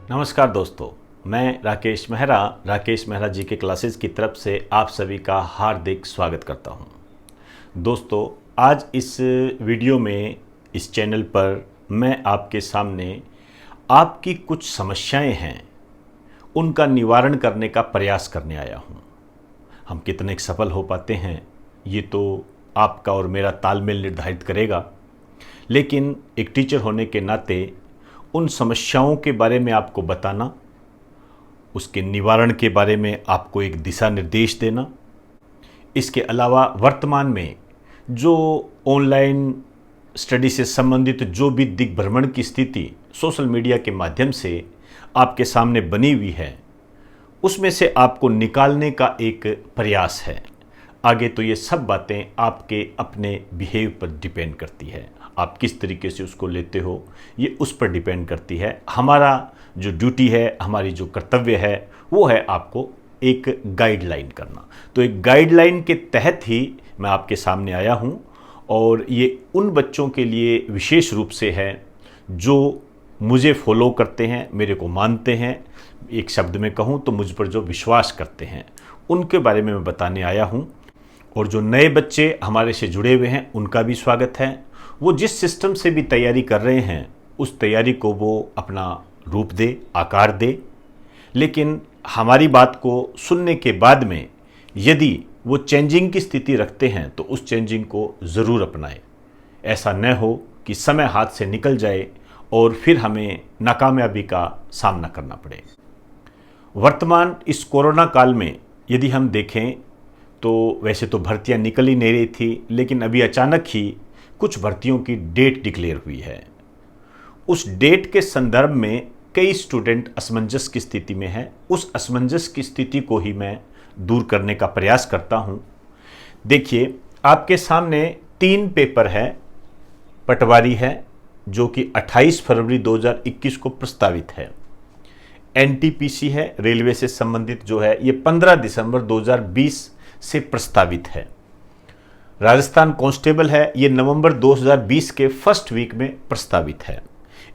नमस्कार दोस्तों, मैं राकेश मेहरा जी के क्लासेस की तरफ से आप सभी का हार्दिक स्वागत करता हूं। दोस्तों, आज इस वीडियो में इस चैनल पर मैं आपके सामने आपकी कुछ समस्याएं हैं उनका निवारण करने का प्रयास करने आया हूं। हम कितने सफल हो पाते हैं ये तो आपका और मेरा तालमेल निर्धारित करेगा, लेकिन एक टीचर होने के नाते उन समस्याओं के बारे में आपको बताना, उसके निवारण के बारे में आपको एक दिशा निर्देश देना, इसके अलावा वर्तमान में जो ऑनलाइन स्टडी से संबंधित जो भी दिग्भ्रमण की स्थिति सोशल मीडिया के माध्यम से आपके सामने बनी हुई है, उसमें से आपको निकालने का एक प्रयास है। आगे तो ये सब बातें आपके अपने बिहेव पर डिपेंड करती है, आप किस तरीके से उसको लेते हो ये उस पर डिपेंड करती है। हमारा जो ड्यूटी है, हमारी जो कर्तव्य है, वो है आपको एक गाइडलाइन करना। तो एक गाइडलाइन के तहत ही मैं आपके सामने आया हूँ, और ये उन बच्चों के लिए विशेष रूप से है जो मुझे फॉलो करते हैं, मेरे को मानते हैं, एक शब्द में कहूँ तो मुझ पर जो विश्वास करते हैं, उनके बारे में मैं बताने आया हूँ। और जो नए बच्चे हमारे से जुड़े हुए हैं उनका भी स्वागत है। वो जिस सिस्टम से भी तैयारी कर रहे हैं उस तैयारी को वो अपना रूप दे, आकार दे, लेकिन हमारी बात को सुनने के बाद में यदि वो चेंजिंग की स्थिति रखते हैं तो उस चेंजिंग को ज़रूर अपनाएं। ऐसा न हो कि समय हाथ से निकल जाए और फिर हमें नाकामयाबी का सामना करना पड़े। वर्तमान इस कोरोना काल में यदि हम देखें तो वैसे तो भर्तियां निकल ही नहीं रही थी, लेकिन अभी अचानक ही कुछ भर्तियों की डेट डिक्लेयर हुई है। उस डेट के संदर्भ में कई स्टूडेंट असमंजस की स्थिति में हैं। उस असमंजस की स्थिति को ही मैं दूर करने का प्रयास करता हूं। देखिए, आपके सामने 3 पेपर है। पटवारी है जो कि 28 फरवरी 2021 को प्रस्तावित है। एनटीपीसी है, रेलवे से संबंधित जो है, ये 15 दिसंबर 2020 से प्रस्तावित है। राजस्थान कांस्टेबल है, ये नवंबर 2020 के फर्स्ट वीक में प्रस्तावित है।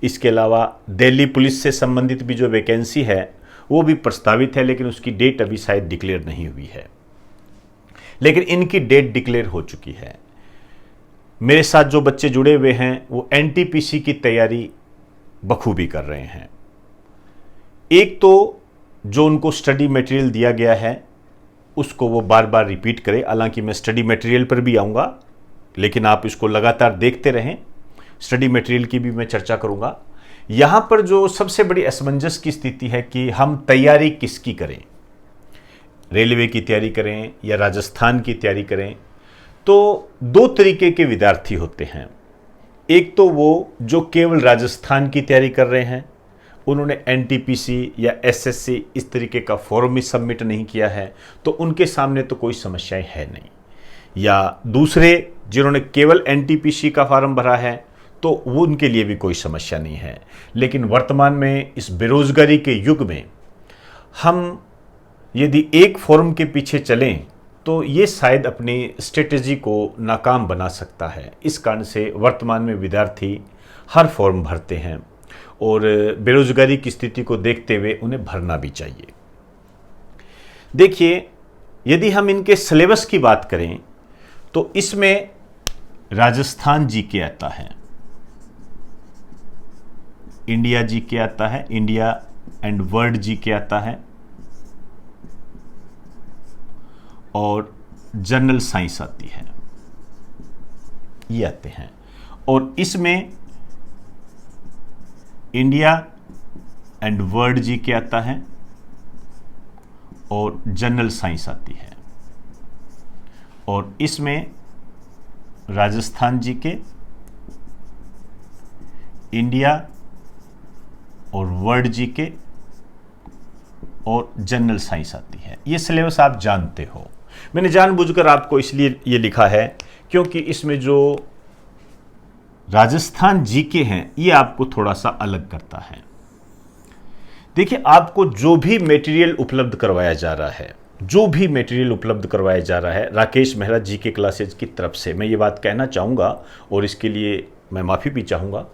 इसके अलावा दिल्ली पुलिस से संबंधित भी जो वैकेंसी है वो भी प्रस्तावित है, लेकिन उसकी डेट अभी शायद डिक्लेयर नहीं हुई है। लेकिन इनकी डेट डिक्लेयर हो चुकी है। मेरे साथ जो बच्चे जुड़े हुए हैं वो एनटीपीसी की तैयारी बखूबी कर रहे हैं। एक तो जो उनको स्टडी मटेरियल दिया गया है उसको वो बार बार रिपीट करें। हालांकि मैं स्टडी मटेरियल पर भी आऊँगा, लेकिन आप इसको लगातार देखते रहें। स्टडी मटेरियल की भी मैं चर्चा करूँगा। यहाँ पर जो सबसे बड़ी असमंजस की स्थिति है कि हम तैयारी किसकी करें, रेलवे की तैयारी करें या राजस्थान की तैयारी करें। तो 2 तरीके के विद्यार्थी होते हैं। एक तो वो जो केवल राजस्थान की तैयारी कर रहे हैं, उन्होंने एनटीपीसी या एसएससी इस तरीके का फॉर्म भी सबमिट नहीं किया है, तो उनके सामने तो कोई समस्याएं है नहीं। या दूसरे जिन्होंने केवल एनटीपीसी का फॉर्म भरा है तो वो उनके लिए भी कोई समस्या नहीं है। लेकिन वर्तमान में इस बेरोजगारी के युग में हम यदि एक फॉर्म के पीछे चलें तो ये शायद अपनी स्ट्रेटेजी को नाकाम बना सकता है। इस कारण से वर्तमान में विद्यार्थी हर फॉर्म भरते हैं और बेरोजगारी की स्थिति को देखते हुए उन्हें भरना भी चाहिए। देखिए, यदि हम इनके सिलेबस की बात करें तो इसमें राजस्थान जीके आता है, इंडिया जीके आता है, इंडिया एंड वर्ल्ड जीके आता है, और जनरल साइंस आती है, ये आते हैं। और इसमें इंडिया एंड वर्ल्ड जीके आता है और जनरल साइंस आती है। और इसमें राजस्थान जीके, इंडिया और वर्ल्ड जीके और जनरल साइंस आती है। ये सिलेबस आप जानते हो। मैंने जानबूझकर आपको इसलिए ये लिखा है क्योंकि इसमें जो राजस्थान जीके हैं ये आपको थोड़ा सा अलग करता है। देखिए, आपको जो भी मटेरियल उपलब्ध करवाया जा रहा है, राकेश मेहरा जीके क्लासेज की तरफ से, मैं ये बात कहना चाहूँगा और इसके लिए मैं माफ़ी भी चाहूँगा।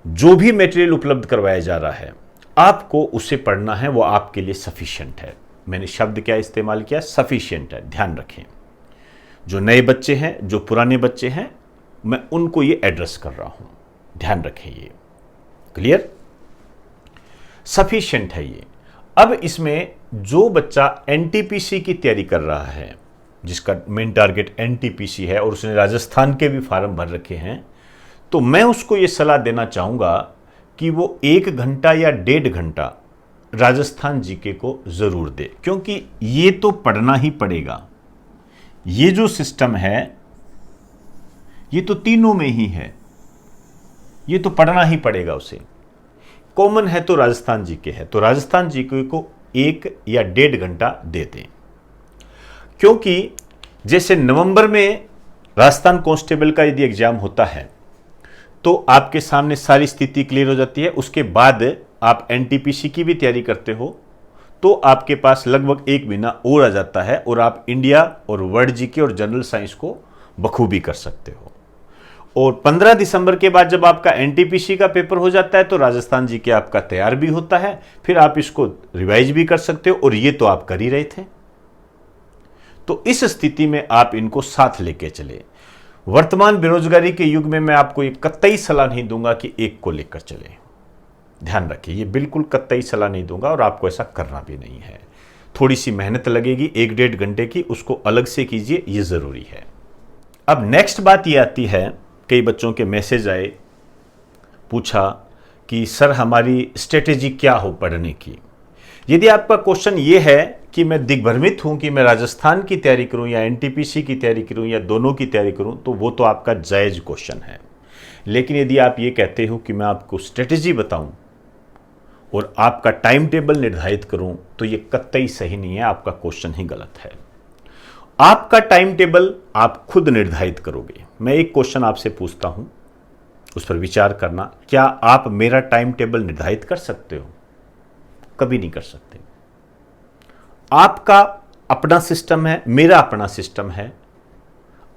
जो भी मटेरियल उपलब्ध करवाया जा रहा है आपको उसे पढ़ना है, वो आपके लिए सफिशिएंट है। मैंने शब्द क्या इस्तेमाल किया? सफिशिएंट है, ध्यान रखें। जो नए बच्चे हैं, जो पुराने बच्चे हैं, मैं उनको ये एड्रेस कर रहा हूं, ध्यान रखें। ये क्लियर? सफिशिएंट है ये। अब इसमें जो बच्चा एनटीपीसी की तैयारी कर रहा है, जिसका मेन टारगेट एनटीपीसी है और उसने राजस्थान के भी फार्म भर रखे हैं, तो मैं उसको ये सलाह देना चाहूंगा कि वो 1 घंटा या 1.5 घंटा राजस्थान जीके को जरूर दे, क्योंकि ये तो पढ़ना ही पड़ेगा। ये जो सिस्टम है ये तो तीनों में ही है, ये तो पढ़ना ही पड़ेगा उसे। कॉमन है तो राजस्थान जीके है, तो राजस्थान जीके को 1 या 1.5 घंटा दे दें। क्योंकि जैसे नवंबर में राजस्थान कांस्टेबल का यदि एग्जाम होता है तो आपके सामने सारी स्थिति क्लियर हो जाती है, उसके बाद आप एनटीपीसी की भी तैयारी करते हो तो आपके पास लगभग 1 महीना और आ जाता है और आप इंडिया और वर्ल्ड जीके और जनरल साइंस को बखूबी कर सकते हो। और 15 दिसंबर के बाद जब आपका एनटीपीसी का पेपर हो जाता है तो राजस्थान जीके आपका तैयार भी होता है, फिर आप इसको रिवाइज भी कर सकते हो, और ये तो आप कर ही रहे थे। तो इस स्थिति में आप इनको साथ लेके चले। वर्तमान बेरोजगारी के युग में मैं आपको ये कतई सलाह नहीं दूंगा कि एक को लेकर चले, ध्यान रखिए, ये बिल्कुल कतई सलाह नहीं दूंगा और आपको ऐसा करना भी नहीं है। थोड़ी सी मेहनत लगेगी 1-1.5 घंटे की, उसको अलग से कीजिए, ये जरूरी है। अब नेक्स्ट बात ये आती है, कई बच्चों के मैसेज आए, पूछा कि सर हमारी स्ट्रेटेजी क्या हो पढ़ने की। यदि आपका क्वेश्चन ये है कि मैं दिग्भ्रमित हूं कि मैं राजस्थान की तैयारी करूं या एनटीपीसी की तैयारी करूं या दोनों की तैयारी करूं, तो वो तो आपका जायज क्वेश्चन है। लेकिन यदि आप ये कहते हो कि मैं आपको स्ट्रेटेजी बताऊं और आपका टाइम टेबल निर्धारित करूं, तो ये कतई सही नहीं है, आपका क्वेश्चन ही गलत है। आपका टाइम टेबल आप खुद निर्धारित करोगे। मैं एक क्वेश्चन आपसे पूछता हूं, उस पर विचार करना। क्या आप मेरा टाइम टेबल निर्धारित कर सकते हो? कभी नहीं कर सकते। आपका अपना सिस्टम है, मेरा अपना सिस्टम है।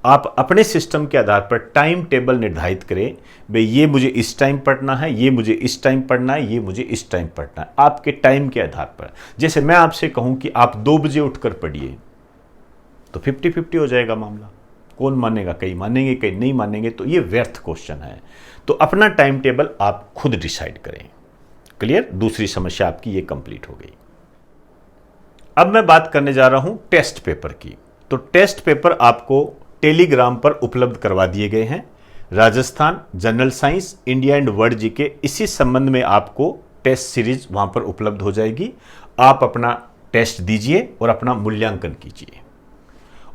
आप अपने सिस्टम के आधार पर टाइम टेबल निर्धारित करें, भाई ये मुझे इस टाइम पढ़ना है, ये मुझे इस टाइम पढ़ना है, ये मुझे इस टाइम पढ़ना है, आपके टाइम के आधार पर। जैसे मैं आपसे कहूं कि आप 2 बजे उठकर पढ़िए, तो 50-50 हो जाएगा मामला। कौन मानेगा? कई मानेंगे, कई नहीं मानेंगे, तो ये व्यर्थ क्वेश्चन है। तो अपना टाइम टेबल आप खुद डिसाइड करें। क्लियर? दूसरी समस्या आपकी ये कंप्लीट हो गई। अब मैं बात करने जा रहा हूं टेस्ट पेपर की। तो टेस्ट पेपर आपको टेलीग्राम पर उपलब्ध करवा दिए गए हैं। Rajasthan, general science, India and world GK, इसी संबंध में आपको टेस्ट सीरीज वहां पर उपलब्ध हो जाएगी। आप अपना टेस्ट दीजिए और अपना मूल्यांकन कीजिए।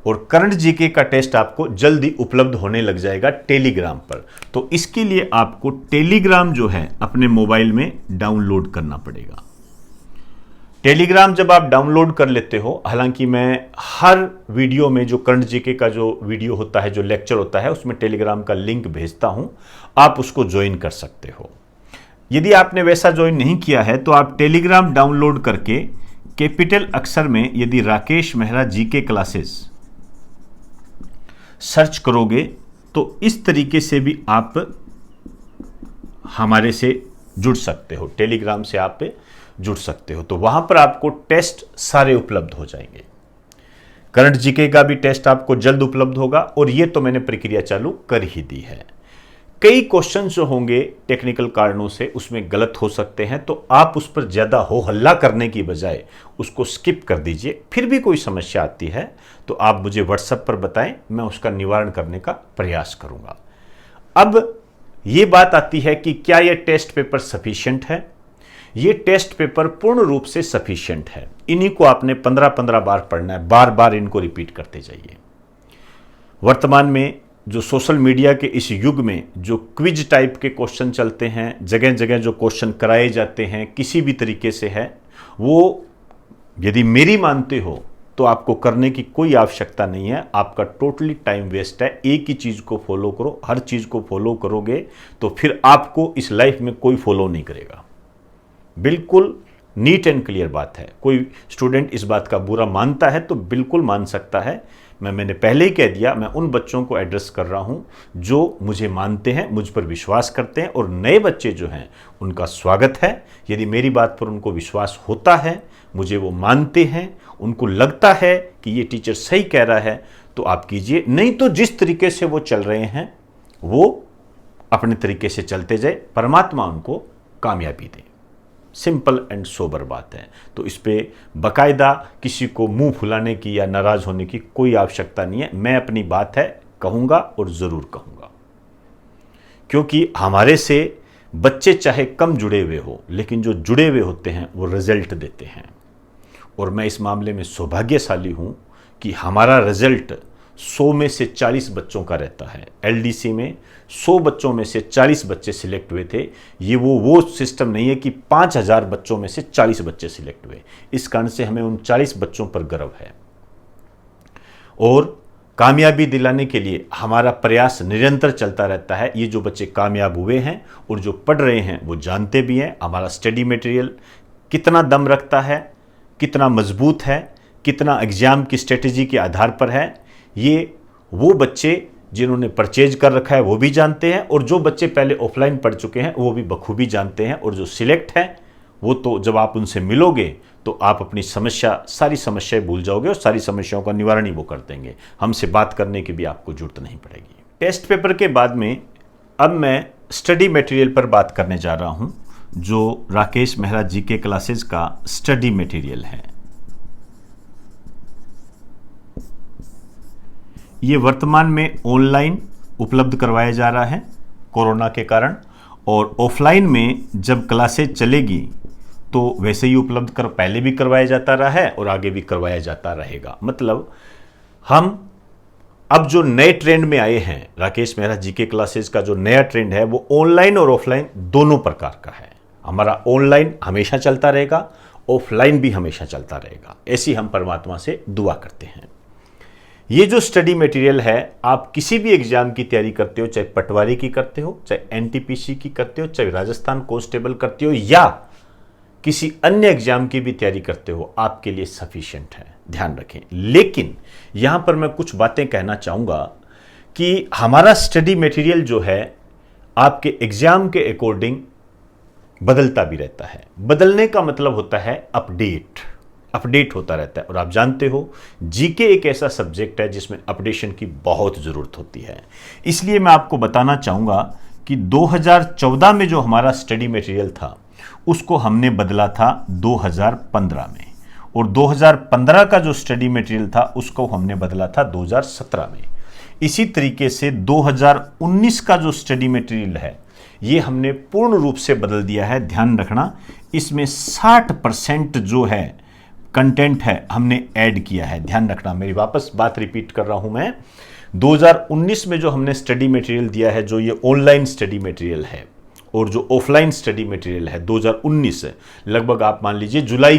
और करंट जीके का टेस्ट आपको जल्दी उपलब्ध होने लग जाएगा टेलीग्राम पर। तो इसके लिए आपको टेलीग्राम जो है अपने मोबाइल में डाउनलोड करना पड़ेगा। टेलीग्राम जब आप डाउनलोड कर लेते हो, हालांकि मैं हर वीडियो में जो करंट जीके का जो वीडियो होता है, जो लेक्चर होता है, उसमें टेलीग्राम का लिंक भेजता हूं, आप उसको ज्वाइन कर सकते हो। यदि आपने वैसा ज्वाइन नहीं किया है तो आप टेलीग्राम डाउनलोड करके कैपिटल अक्षर में यदि Rakesh Mehra GK classes search करोगे तो इस तरीके से भी आप हमारे से जुड़ सकते हो, टेलीग्राम से आप जुड़ सकते हो। तो वहां पर आपको टेस्ट सारे उपलब्ध हो जाएंगे। करंट जीके का भी टेस्ट आपको जल्द उपलब्ध होगा, और ये तो मैंने प्रक्रिया चालू कर ही दी है। कई क्वेश्चन जो होंगे टेक्निकल कारणों से उसमें गलत हो सकते हैं, तो आप उस पर ज्यादा हो हल्ला करने की बजाय उसको स्किप कर दीजिए। फिर भी कोई समस्या आती है तो आप मुझे व्हाट्सएप पर बताएं, मैं उसका निवारण करने का प्रयास करूंगा। अब ये बात आती है कि क्या यह टेस्ट पेपर सफिशिएंट है? ये टेस्ट पेपर पूर्ण रूप से सफिशिएंट है। इन्हीं को आपने 15-15 बार पढ़ना है, बार बार इनको रिपीट करते जाइए। वर्तमान में जो सोशल मीडिया के इस युग में जो क्विज टाइप के क्वेश्चन चलते हैं, जगह जगह जो क्वेश्चन कराए जाते हैं, किसी भी तरीके से है, वो यदि मेरी मानते हो तो आपको करने की कोई आवश्यकता नहीं है। आपका टोटली टाइम वेस्ट है। एक ही चीज़ को फॉलो करो, हर चीज़ को फॉलो करोगे तो फिर आपको इस लाइफ में कोई फॉलो नहीं करेगा। बिल्कुल नीट एंड क्लियर बात है। कोई स्टूडेंट इस बात का बुरा मानता है तो बिल्कुल मान सकता है, मैंने पहले ही कह दिया, मैं उन बच्चों को एड्रेस कर रहा हूं जो मुझे मानते हैं, मुझ पर विश्वास करते हैं, और नए बच्चे जो हैं उनका स्वागत है। यदि मेरी बात पर उनको विश्वास होता है, मुझे वो मानते हैं, उनको लगता है कि ये टीचर सही कह रहा है, तो आप कीजिए। नहीं तो जिस तरीके से वो चल रहे हैं वो अपने तरीके से चलते जाए, परमात्मा उनको कामयाबी दे। सिंपल एंड सोबर बात है। तो इस पे बाकायदा किसी को मुंह फुलाने की या नाराज होने की कोई आवश्यकता नहीं है। मैं अपनी बात है कहूँगा और ज़रूर कहूँगा, क्योंकि हमारे से बच्चे चाहे कम जुड़े हुए हो, लेकिन जो जुड़े हुए होते हैं वो रिजल्ट देते हैं। और मैं इस मामले में सौभाग्यशाली हूँ कि हमारा रिजल्ट 100 में से 40 बच्चों का रहता है। एलडीसी में 100 बच्चों में से 40 बच्चे सिलेक्ट हुए थे। ये वो सिस्टम नहीं है कि 5000 बच्चों में से 40 बच्चे सिलेक्ट हुए। इस कारण से हमें उन 40 बच्चों पर गर्व है, और कामयाबी दिलाने के लिए हमारा प्रयास निरंतर चलता रहता है। ये जो बच्चे कामयाब हुए हैं और जो पढ़ रहे हैं वो जानते भी हैं हमारा स्टडी मटेरियल कितना दम रखता है, कितना मजबूत है, कितना एग्ज़ाम की स्ट्रेटजी के आधार पर है। ये वो बच्चे जिन्होंने परचेज कर रखा है वो भी जानते हैं, और जो बच्चे पहले ऑफलाइन पढ़ चुके हैं वो भी बखूबी जानते हैं। और जो सिलेक्ट है वो तो जब आप उनसे मिलोगे तो आप अपनी सारी समस्याएं भूल जाओगे और सारी समस्याओं का निवारण ही वो कर देंगे। हमसे बात करने की भी आपको जरूरत नहीं पड़ेगी। टेस्ट पेपर के बाद में अब मैं स्टडी मटेरियल पर बात करने जा रहा हूं, जो राकेश मेहरा जीके क्लासेस का स्टडी मटेरियल है। ये वर्तमान में ऑनलाइन उपलब्ध करवाया जा रहा है कोरोना के कारण, और ऑफलाइन में जब क्लासेज चलेगी तो वैसे ही उपलब्ध पहले भी करवाया जाता रहा है और आगे भी करवाया जाता रहेगा। मतलब हम अब जो नए ट्रेंड में आए हैं, राकेश मेहरा जीके क्लासेस का जो नया ट्रेंड है वो ऑनलाइन और ऑफलाइन दोनों प्रकार का है। हमारा ऑनलाइन हमेशा चलता रहेगा, ऑफलाइन भी हमेशा चलता रहेगा। ऐसी हम परमात्मा से दुआ करते हैं। ये जो स्टडी मटेरियल है, आप किसी भी एग्जाम की तैयारी करते हो, चाहे पटवारी की करते हो, चाहे एनटीपीसी की करते हो, चाहे राजस्थान कांस्टेबल करते हो, या किसी अन्य एग्जाम की भी तैयारी करते हो, आपके लिए सफिशिएंट है। ध्यान रखें। लेकिन यहां पर मैं कुछ बातें कहना चाहूंगा कि हमारा स्टडी मटेरियल जो है आपके एग्जाम के अकॉर्डिंग बदलता भी रहता है। बदलने का मतलब होता है अपडेट होता रहता है। और आप जानते हो जीके एक ऐसा सब्जेक्ट है जिसमें अपडेशन की बहुत ज़रूरत होती है। इसलिए मैं आपको बताना चाहूँगा कि 2014 में जो हमारा स्टडी मटेरियल था उसको हमने बदला था 2015 में, और 2015 का जो स्टडी मटेरियल था उसको हमने बदला था 2017 में। इसी तरीके से 2019 का जो स्टडी मटेरियल है ये हमने पूर्ण रूप से बदल दिया है। ध्यान रखना, इसमें 60% जो है कंटेंट है हमने ऐड किया है। ध्यान रखना, मेरी वापस बात रिपीट कर रहा हूं मैं। 2019 में जो हमने स्टडी मटेरियल दिया है, जो ये ऑनलाइन स्टडी मटेरियल है और जो ऑफलाइन स्टडी मटेरियल है, 2019 लगभग आप मान लीजिए जुलाई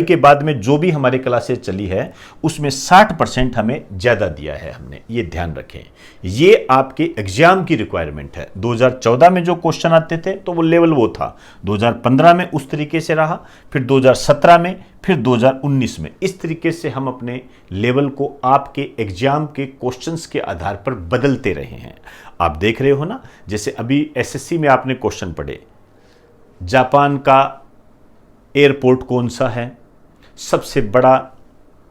के बाद में जो भी हमारे क्लासेस चली है उसमें 60% हमें ज़्यादा दिया है हमने। ये ध्यान रखें, ये आपके एग्जाम की रिक्वायरमेंट है। 2014 में जो क्वेश्चन आते थे तो वो लेवल वो था, 2015 में उस तरीके से रहा, फिर 2017 में, फिर 2019 में। इस तरीके से हम अपने लेवल को आपके एग्जाम के क्वेश्चंस के आधार पर बदलते रहे हैं। आप देख रहे हो ना, जैसे अभी एसएससी में आपने क्वेश्चन पढ़े, जापान का एयरपोर्ट कौन सा है, सबसे बड़ा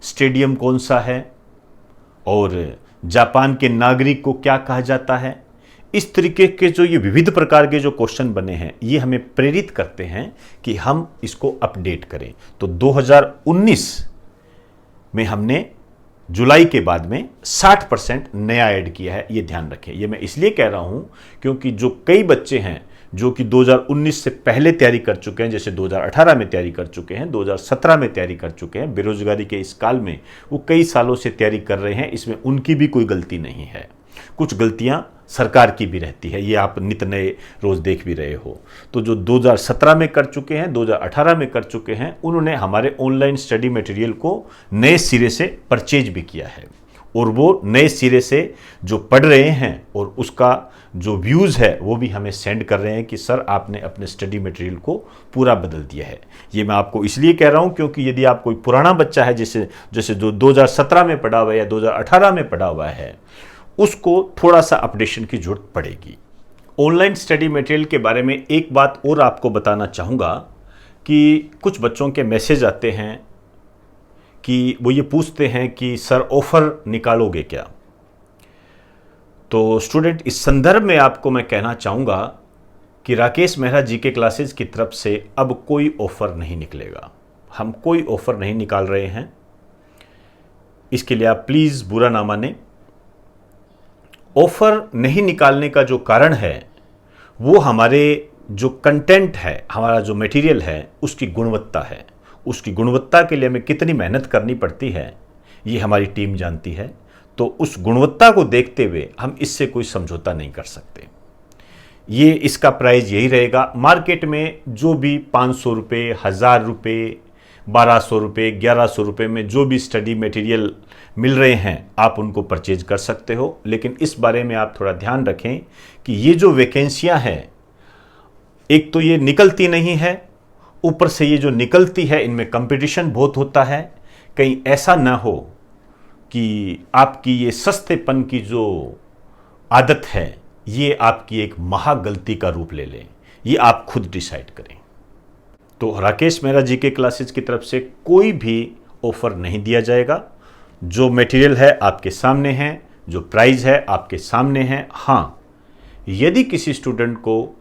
स्टेडियम कौन सा है, और जापान के नागरिक को क्या कहा जाता है। इस तरीके के जो ये विविध प्रकार के जो क्वेश्चन बने हैं ये हमें प्रेरित करते हैं कि हम इसको अपडेट करें। तो 2019 में हमने जुलाई के बाद में 60% नया ऐड किया है। ये ध्यान रखें। ये मैं इसलिए कह रहा हूं क्योंकि जो कई बच्चे हैं जो कि 2019 से पहले तैयारी कर चुके हैं, जैसे 2018 में तैयारी कर चुके हैं, 2017 में तैयारी कर चुके हैं, बेरोजगारी के इस काल में वो कई सालों से तैयारी कर रहे हैं, इसमें उनकी भी कोई गलती नहीं है। कुछ गलतियां सरकार की भी रहती है, ये आप नित नए रोज देख भी रहे हो। तो जो 2017 में कर चुके हैं, 2018 में कर चुके हैं, उन्होंने हमारे ऑनलाइन स्टडी मटेरियल को नए सिरे से परचेज भी किया है और वो नए सिरे से जो पढ़ रहे हैं और उसका जो व्यूज़ है वो भी हमें सेंड कर रहे हैं कि सर आपने अपने स्टडी मटेरियल को पूरा बदल दिया है। ये मैं आपको इसलिए कह रहा हूँ क्योंकि यदि आप कोई पुराना बच्चा है जैसे जो 2017 में पढ़ा हुआ है या 2018 में पढ़ा हुआ है, उसको थोड़ा सा अपडेशन की जरूरत पड़ेगी। ऑनलाइन स्टडी मटेरियल के बारे में एक बात और आपको बताना चाहूँगा कि कुछ बच्चों के मैसेज आते हैं कि वो ये पूछते हैं कि सर ऑफ़र निकालोगे क्या। तो स्टूडेंट, इस संदर्भ में आपको मैं कहना चाहूँगा कि राकेश मेहरा जीके क्लासेस की तरफ से अब कोई ऑफ़र नहीं निकलेगा। हम कोई ऑफ़र नहीं निकाल रहे हैं, इसके लिए आप प्लीज़ बुरा ना माने। ऑफ़र नहीं निकालने का जो कारण है वो हमारे जो कंटेंट है, हमारा जो मटेरियल है, उसकी गुणवत्ता है। उसकी गुणवत्ता के लिए हमें कितनी मेहनत करनी पड़ती है ये हमारी टीम जानती है। तो उस गुणवत्ता को देखते हुए हम इससे कोई समझौता नहीं कर सकते। ये इसका प्राइस यही रहेगा। मार्केट में जो भी 500 रुपये, 1000 रुपये, 1200 रुपये, 1100 रुपये में जो भी स्टडी मटेरियल मिल रहे हैं आप उनको परचेज कर सकते हो। लेकिन इस बारे में आप थोड़ा ध्यान रखें कि ये जो वैकेंसियां हैं, एक तो ये निकलती नहीं है, ऊपर से ये जो निकलती है इनमें कंपटीशन बहुत होता है। कहीं ऐसा ना हो कि आपकी ये सस्तेपन की जो आदत है ये आपकी एक महा गलती का रूप ले लें। ये आप खुद डिसाइड करें। तो राकेश मेहरा जीके क्लासेस की तरफ से कोई भी ऑफ़र नहीं दिया जाएगा। जो मटेरियल है आपके सामने है, जो प्राइस है आपके सामने है। हाँ, यदि किसी स्टूडेंट को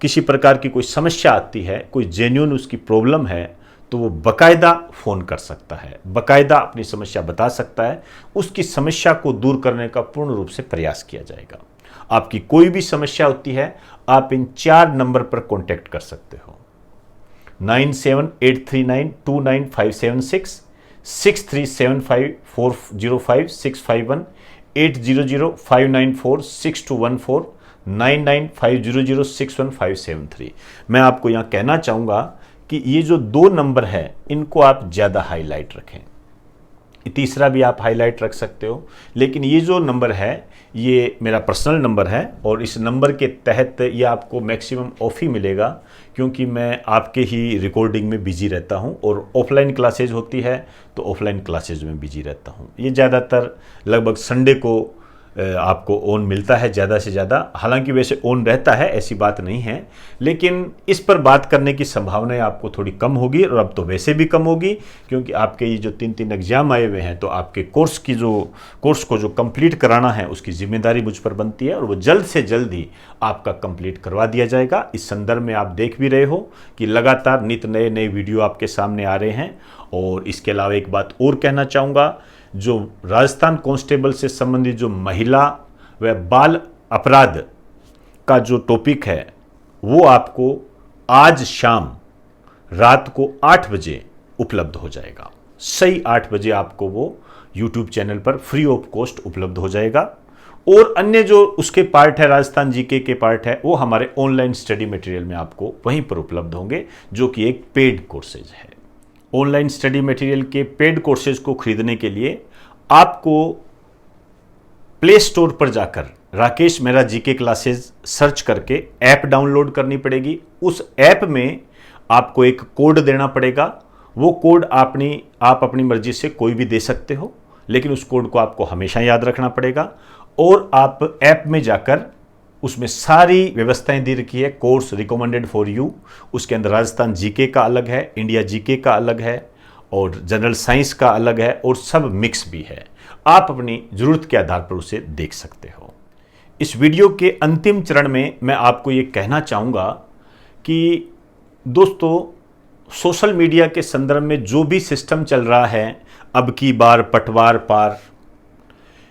किसी प्रकार की कोई समस्या आती है, कोई जेन्युइन उसकी प्रॉब्लम है, तो वो बाकायदा फ़ोन कर सकता है, बाकायदा अपनी समस्या बता सकता है। उसकी समस्या को दूर करने का पूर्ण रूप से प्रयास किया जाएगा। आपकी कोई भी समस्या होती है आप इन 4 नंबर पर कांटेक्ट कर सकते हो। 9783929576, 6375405651, 8005946214, 9950061573। मैं आपको यहाँ कहना चाहूँगा कि ये जो 2 नंबर है इनको आप ज़्यादा हाईलाइट रखें। तीसरा भी आप हाईलाइट रख सकते हो, लेकिन ये जो नंबर है ये मेरा पर्सनल नंबर है और इस नंबर के तहत ये आपको मैक्सिमम ऑफ ही मिलेगा क्योंकि मैं आपके ही रिकॉर्डिंग में बिजी रहता हूँ और ऑफलाइन क्लासेज होती है तो ऑफलाइन क्लासेज में बिजी रहता हूँ। ये ज़्यादातर लगभग संडे को आपको ऑन मिलता है ज़्यादा से ज़्यादा। हालांकि वैसे ऑन रहता है, ऐसी बात नहीं है, लेकिन इस पर बात करने की संभावनाएं आपको थोड़ी कम होगी और अब तो वैसे भी कम होगी क्योंकि आपके ये जो 3 एग्ज़ाम आए हुए हैं तो आपके कोर्स को जो कंप्लीट कराना है उसकी जिम्मेदारी मुझ पर बनती है और वो जल्द से जल्द ही आपका कंप्लीट करवा दिया जाएगा। इस संदर्भ में आप देख भी रहे हो कि लगातार नित नए वीडियो आपके सामने आ रहे हैं। और इसके अलावा एक बात और कहना चाहूँगा, जो राजस्थान कांस्टेबल से संबंधित जो महिला व बाल अपराध का जो टॉपिक है वो आपको आज शाम रात को 8 बजे उपलब्ध हो जाएगा। सही 8 बजे आपको वो YouTube चैनल पर फ्री ऑफ कॉस्ट उपलब्ध हो जाएगा। और अन्य जो उसके पार्ट है, राजस्थान जीके के पार्ट है, वो हमारे ऑनलाइन स्टडी मटेरियल में आपको वहीं पर उपलब्ध होंगे जो कि एक पेड कोर्सेज है। ऑनलाइन स्टडी मटेरियल के पेड कोर्सेज को खरीदने के लिए आपको प्ले स्टोर पर जाकर Rakesh Mehra GK classes search करके ऐप डाउनलोड करनी पड़ेगी। उस ऐप में आपको एक कोड देना पड़ेगा। वो कोड आप अपनी मर्जी से कोई भी दे सकते हो, लेकिन उस कोड को आपको हमेशा याद रखना पड़ेगा। और आप ऐप में जाकर उसमें सारी व्यवस्थाएं दी रखी है। कोर्स रिकमेंडेड फॉर यू, उसके अंदर राजस्थान जीके का अलग है, इंडिया जीके का अलग है और जनरल साइंस का अलग है और सब मिक्स भी है। आप अपनी ज़रूरत के आधार पर उसे देख सकते हो। इस वीडियो के अंतिम चरण में मैं आपको ये कहना चाहूँगा कि दोस्तों, सोशल मीडिया के संदर्भ में जो भी सिस्टम चल रहा है, अब की बार पटवार पार,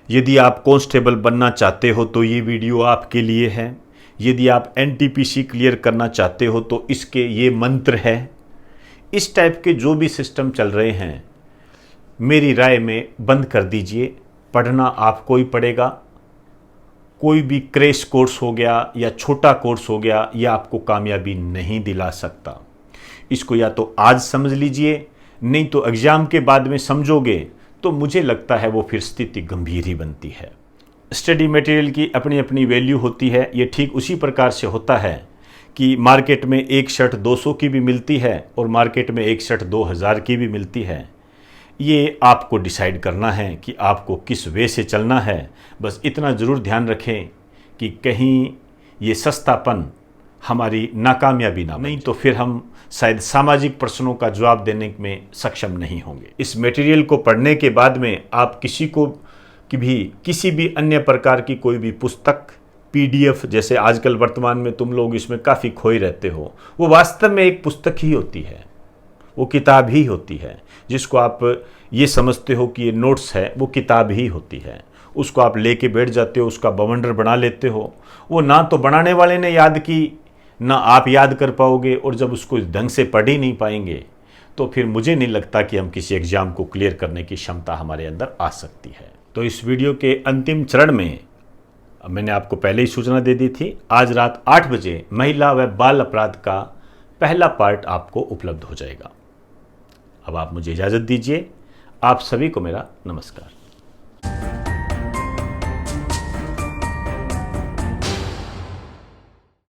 यदि आप कांस्टेबल बनना चाहते हो तो ये वीडियो आपके लिए है। यदि आप एनटीपीसी क्लियर करना चाहते हो तो इसके ये मंत्र है। इस टाइप के जो भी सिस्टम चल रहे हैं, मेरी राय में बंद कर दीजिए। पढ़ना आपको ही पड़ेगा। कोई भी क्रैश कोर्स हो गया या छोटा कोर्स हो गया, यह आपको कामयाबी नहीं दिला सकता। इसको या तो आज समझ लीजिए, नहीं तो एग्ज़ाम के बाद में समझोगे तो मुझे लगता है वो फिर स्थिति गंभीर ही बनती है। स्टडी मटेरियल की अपनी अपनी वैल्यू होती है। ये ठीक उसी प्रकार से होता है कि मार्केट में एक शर्ट 200 की भी मिलती है और मार्केट में एक शर्ट 2000 की भी मिलती है। ये आपको डिसाइड करना है कि आपको किस वे से चलना है। बस इतना ज़रूर ध्यान रखें कि कहीं ये सस्तापन हमारी नाकामयाबी ना, नहीं तो फिर हम शायद सामाजिक प्रश्नों का जवाब देने में सक्षम नहीं होंगे। इस मटेरियल को पढ़ने के बाद में आप किसी भी अन्य प्रकार की कोई भी पुस्तक, PDF, जैसे आजकल वर्तमान में तुम लोग इसमें काफ़ी खोए रहते हो, वो वास्तव में एक पुस्तक ही होती है, वो किताब ही होती है। जिसको आप ये समझते हो कि ये नोट्स है, वो किताब ही होती है। उसको आप लेके बैठ जाते हो, उसका बवंडर बना लेते हो। वो ना तो बनाने वाले ने याद की, ना आप याद कर पाओगे, और जब उसको ढंग से पढ़ ही नहीं पाएंगे तो फिर मुझे नहीं लगता कि हम किसी एग्ज़ाम को क्लियर करने की क्षमता हमारे अंदर आ सकती है। तो इस वीडियो के अंतिम चरण में मैंने आपको पहले ही सूचना दे दी थी, आज रात 8 बजे महिला व बाल अपराध का पहला पार्ट आपको उपलब्ध हो जाएगा। अब आप मुझे इजाज़त दीजिए। आप सभी को मेरा नमस्कार।